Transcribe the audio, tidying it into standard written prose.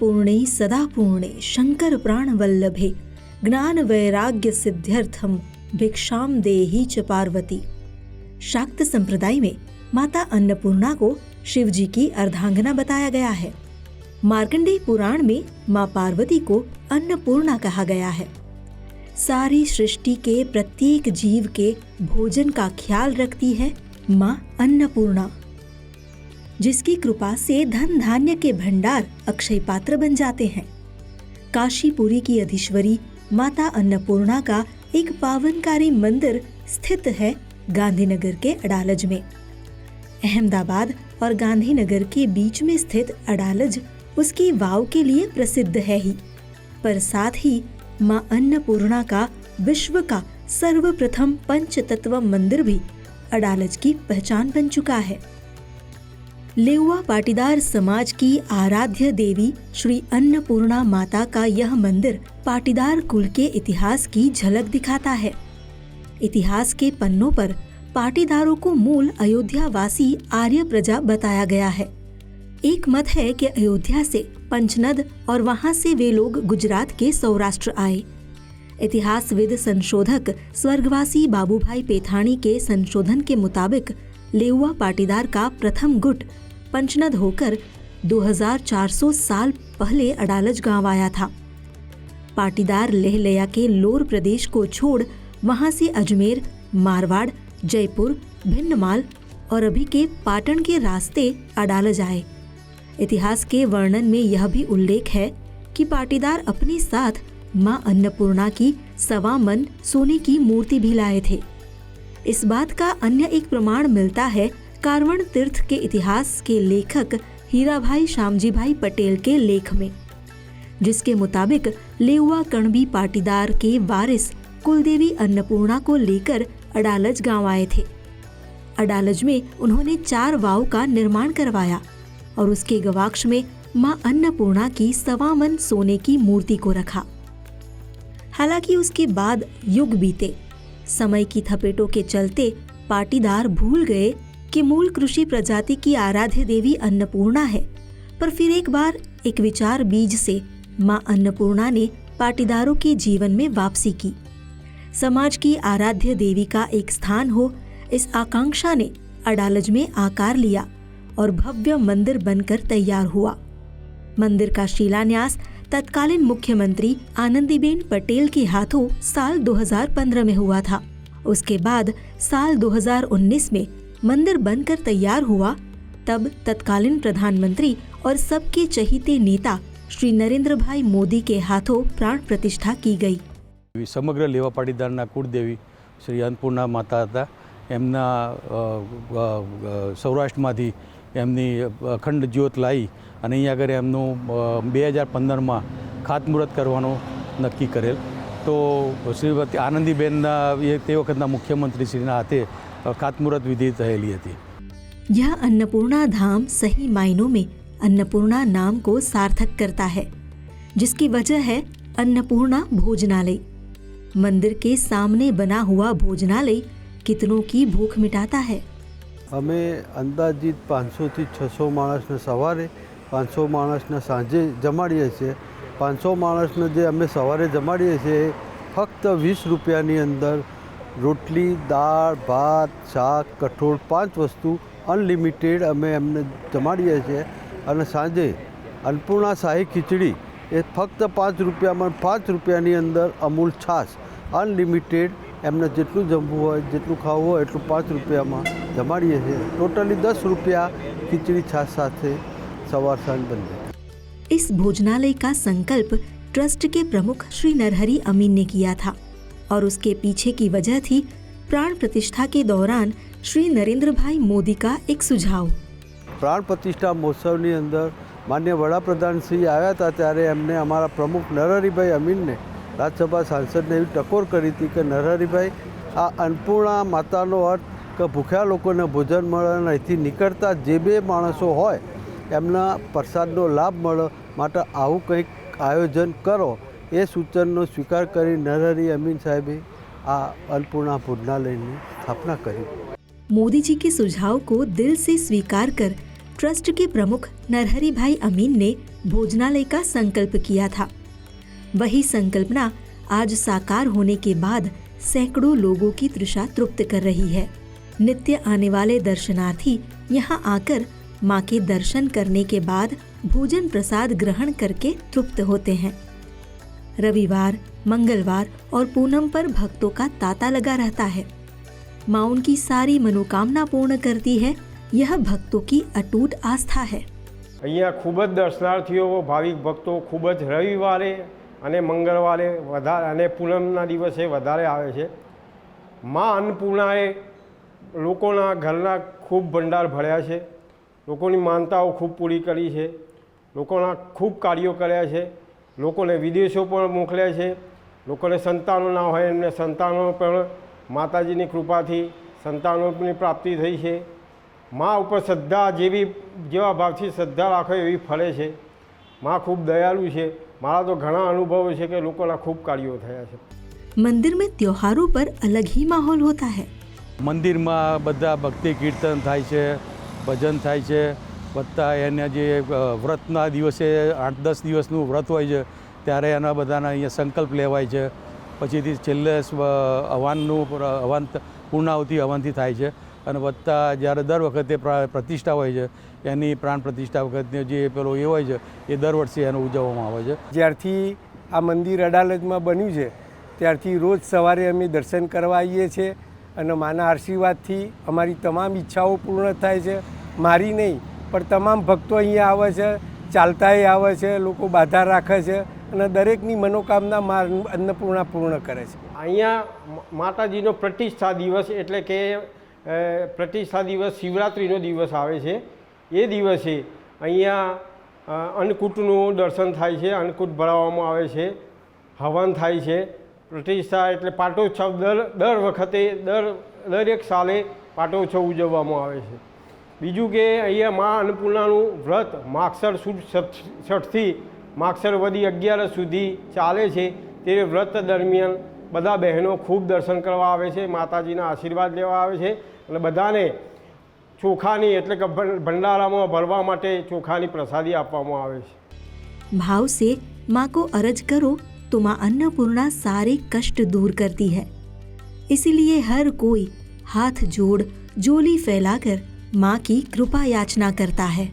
अन्नपूर्णे सदा पूर्णे शंकर प्राण वल्लभे ज्ञान वैराग्य सिद्ध्यर्थम भिक्षाम देहि च पार्वती। शाक्त संप्रदाय में माता अन्नपूर्णा को शिव जी की अर्धांगना बताया गया है। मार्कंडेय पुराण में माँ पार्वती को अन्नपूर्णा कहा गया है। सारी सृष्टि के प्रत्येक जीव के भोजन का ख्याल रखती है माँ अन्नपूर्णा, जिसकी कृपा से धन धान्य के भंडार अक्षय पात्र बन जाते हैं। काशीपुरी की अधीश्वरी माता अन्नपूर्णा का एक पावनकारी मंदिर स्थित है गांधीनगर के अडालज में। अहमदाबाद और गांधीनगर के बीच में स्थित अडालज उसकी वाव के लिए प्रसिद्ध है ही, पर साथ ही माँ अन्नपूर्णा का विश्व का सर्वप्रथम पंचतत्व मंदिर भी अडालज की पहचान बन चुका है। लेउआ पाटीदार समाज की आराध्य देवी श्री अन्नपूर्णा माता का यह मंदिर पाटीदार कुल के इतिहास की झलक दिखाता है। इतिहास के पन्नों पर पाटीदारों को मूल अयोध्यावासी आर्य प्रजा बताया गया है। एक मत है कि अयोध्या से पंचनद और वहां से वे लोग गुजरात के सौराष्ट्र आए। इतिहासविद संशोधक स्वर्गवासी बाबूभाई पेथाणी के संशोधन के मुताबिक लेउआ पाटीदार का प्रथम गुट पंचनद होकर 2400 साल पहले अडालज गांव आया था। पाटीदार लेह लया के लोर प्रदेश को छोड़ वहां से अजमेर, मारवाड़, जयपुर, भिन्नमाल और अभी के पाटन के रास्ते अडालज आए। इतिहास के वर्णन में यह भी उल्लेख है कि पाटीदार अपने साथ मां अन्नपूर्णा की 1.25 मन सोने की मूर्ति भी लाए थे। इस बात का अन्य एक प्रमाण मिलता है कारवण तीर्थ के इतिहास के लेखक हीराभाई श्यामजीभाई पटेल के लेख में, जिसके मुताबिक लेउआ कणबी पाटीदार के वारिस कुलदेवी अन्नपूर्णा को लेकर अडालज गांव आए थे। अडालज में उन्होंने 4 वाव का निर्माण करवाया और उसके गवाक्ष में मां अन्नपूर्णा की 1.25 मन सोने की मूर्ति को रखा। हालांकि उसके बाद युग बीते, समय की थपेटों के चलते पाटीदार भूल गए कि मूल कृषि प्रजाति की आराध्य देवी अन्नपूर्णा है। पर फिर एक बार एक विचार बीज से मां अन्नपूर्णा ने पाटीदारों के जीवन में वापसी की। समाज की आराध्य देवी का एक स्थान हो, इस आकांक्षा ने अडालज में आकार लिया और भव्य मंदिर बनकर तैयार हुआ। मंदिर का शिलान्यास तत्कालीन मुख्यमंत्री आनंदीबेन पटेल के हाथों साल 2015 में हुआ था। उसके बाद साल 2019 में मंदिर बनकर तैयार हुआ। तब तत्कालीन प्रधानमंत्री और सबके चहीते नेता श्री नरेंद्र भाई मोदी के हाथों प्राण प्रतिष्ठा की गई। समग्र लेवा पाटीदाરના કુળદેવી શ્રી अन्नपूर्णा માતા હતા। એમના સૌરાષ્ટ્રમાંથી એમની અખંડ જ્યોત લાવી અને અહીંયા આગળ એમનું 2015માં ખાતમુહૂર્ત કરવાનો નક્કી કરેલ। તો શ્રીમતી આનંદીબેનના તે વખતના મુખ્યમંત્રીશ્રીના હાથે ખાતમુહૂર્ત વિધિ થયેલી હતી। यह अन्नपूर्णा धाम सही मायनों में अन्नपूर्णा नाम को सार्थक करता है, जिसकी वजह है अन्नपूर्णा भोजनालय। मंदिर के सामने बना हुआ भोजनालय कितनों की भूख मिटाता है। અમે અંદાજિત 500 થી 600 માણસને સવારે, 500 માણસને સાંજે જમાડીએ છીએ। 500 માણસને જે અમે સવારે જમાડીએ છીએ ફક્ત 20 રૂપિયાની અંદર રોટલી, દાળ, ભાત, શાક, કઠોળ 5 વસ્તુ અનલિમિટેડ અમે એમને જમાડીએ છીએ। અને સાંજે अन्नपूर्णा શાહી ખીચડી એ ફક્ત 5 રૂપિયામાં 5 રૂપિયાની અંદર અમૂલ છાશ અનલિમિટેડ એમને જેટલું જમવું હોય, જેટલું ખાવું હોય એટલું 5 રૂપિયામાં જમાડીએ છીએ। ટોટલી 10 રૂપિયા ખીચડી છાશ સાથે સવાર સાંજ બન જાય। इस भोजनालय का संकल्प ट्रस्ट के प्रमुख श्री नरहरि अमीन ने किया था और उसके पीछे की वजह थी प्राण प्रतिष्ठा के दौरान श्री नरेंद्र भाई मोदी का एक सुझाव। प्राण प्रतिष्ठा महोत्सवની અંદર માન્ય વડાપ્રધાન શ્રી આવ્યા હતા ત્યારે એમને અમારા પ્રમુખ નરહરિભાઈ અમીનને રાજ્યસભા સાંસદને એવી ટકોર કરી હતી કે નરહરિભાઈ આ अन्नपूर्णा માતાનો અર્થ કે ભૂખ્યા લોકોને ભોજન મળે અને અહીંથી નીકળતા જે બે માણસો હોય એમના પ્રસાદનો લાભ મળે, માટે આવું કંઈક આયોજન કરો। એ સૂચનનો સ્વીકાર કરી નરહરિ અમીન સાહેબે આ अन्नपूर्णा ભોજનાલયની સ્થાપના કરી। मोदी जी के सुझाव को दिल से स्वीकार कर ट्रस्ट के प्रमुख नरहरि भाई अमीन ने भोजनालय का संकल्प किया था। वही संकल्पना आज साकार होने के बाद सैकड़ों लोगों की तृषा तृप्त कर रही है। नित्य आने वाले दर्शनार्थी यहाँ आकर माँ के दर्शन करने के बाद भोजन प्रसाद ग्रहण करके तृप्त होते हैं। रविवार, मंगलवार और पूनम पर भक्तों का तांता लगा रहता है। माँ उनकी सारी मनोकामना पूर्ण करती है, यह भक्तों की अटूट आस्था है। અહીંયા ખૂબ જ દર્શનાર્થીઓ ભાવિક ભક્તો ખૂબ જ રવિવારે અને મંગળવારે વધારે અને પૂનમના દિવસે વધારે આવે છે। મા અન્નપૂર્ણાએ લોકોના ઘરના ખૂબ ભંડાર ભર્યા છે, લોકોની માનતાઓ ખૂબ પૂરી કરી છે, લોકોના ખૂબ કાર્યો કર્યા છે, લોકોને વિદેશો પણ મોકલ્યા છે, લોકોને સંતાનો ના હોય એમને સંતાનો પણ માતાજીની કૃપાથી સંતાનોની પ્રાપ્તિ થઈ છે। माँ ऊपर श्रद्धा जेवा भावथी श्रद्धा राखो एवी फले छे। माँ खूब दयालु है। मारा तो घणा अनुभव है कि लोकोना खूब कार्यों थया छे। मंदिर में त्योहारों पर अलग ही माहौल होता है। मंदिर में बधा भक्ति कीर्तन थाय छे, भजन थाय छे, बधा एना जे व्रतना दिवसे 8-10 दिवसनुं व्रत होय छे त्यारे एना बधाना अहींया संकल्प लेवाय छे। पछीथी छेल्ले हवन पूर्णाहुति हवनथी थाय छे અને વત્તા જ્યારે દર વખતે પ્રતિષ્ઠા હોય છે એની પ્રાણ પ્રતિષ્ઠા વખતે જે પેલો એ હોય છે એ દર વર્ષે એનો ઉજવવામાં આવે છે। જ્યારથી આ મંદિર અડાલજમાં બન્યું છે ત્યારથી રોજ સવારે અમે દર્શન કરવા આવીએ છીએ અને માના આશીર્વાદથી અમારી તમામ ઈચ્છાઓ પૂર્ણ થાય છે। મારી નહીં પણ તમામ ભક્તો અહીંયા આવે છે, ચાલતાય આવે છે, લોકો બાધા રાખે છે અને દરેકની મનોકામના મા અન્નપૂર્ણા પૂર્ણ કરે છે। અહીંયા માતાજીનો પ્રતિષ્ઠા દિવસ એટલે કે પ્રતિષ્ઠા દિવસ શિવરાત્રિનો દિવસ આવે છે। એ દિવસે અહીંયા અન્નકૂટનું દર્શન થાય છે, અન્નકૂટ ભરાવવામાં આવે છે, હવન થાય છે। પ્રતિષ્ઠા એટલે પાટોત્સવ દર વખતે દરેક સાલે પાટોત્સવ ઉજવવામાં આવે છે। બીજું કે અહીંયા મા અન્નપૂર્ણાનું વ્રત માગસર સુદ છઠથી માગસર વદી 11 સુધી ચાલે છે। તે વ્રત દરમિયાન બધા બહેનો ખૂબ દર્શન કરવા આવે છે, માતાજીના આશીર્વાદ લેવા આવે છે અને બધાને ચોખાની એટલે કે ભંડારામાં ભરવા માટે ચોખાની પ્રસાદી આપવામાં આવે છે। भाव से माँ को अरज करो तो माँ अन्नपूर्णा सारे कष्ट दूर करती है। इसीलिए हर कोई हाथ जोड़ झोली फैलाकर माँ की कृपा याचना करता है।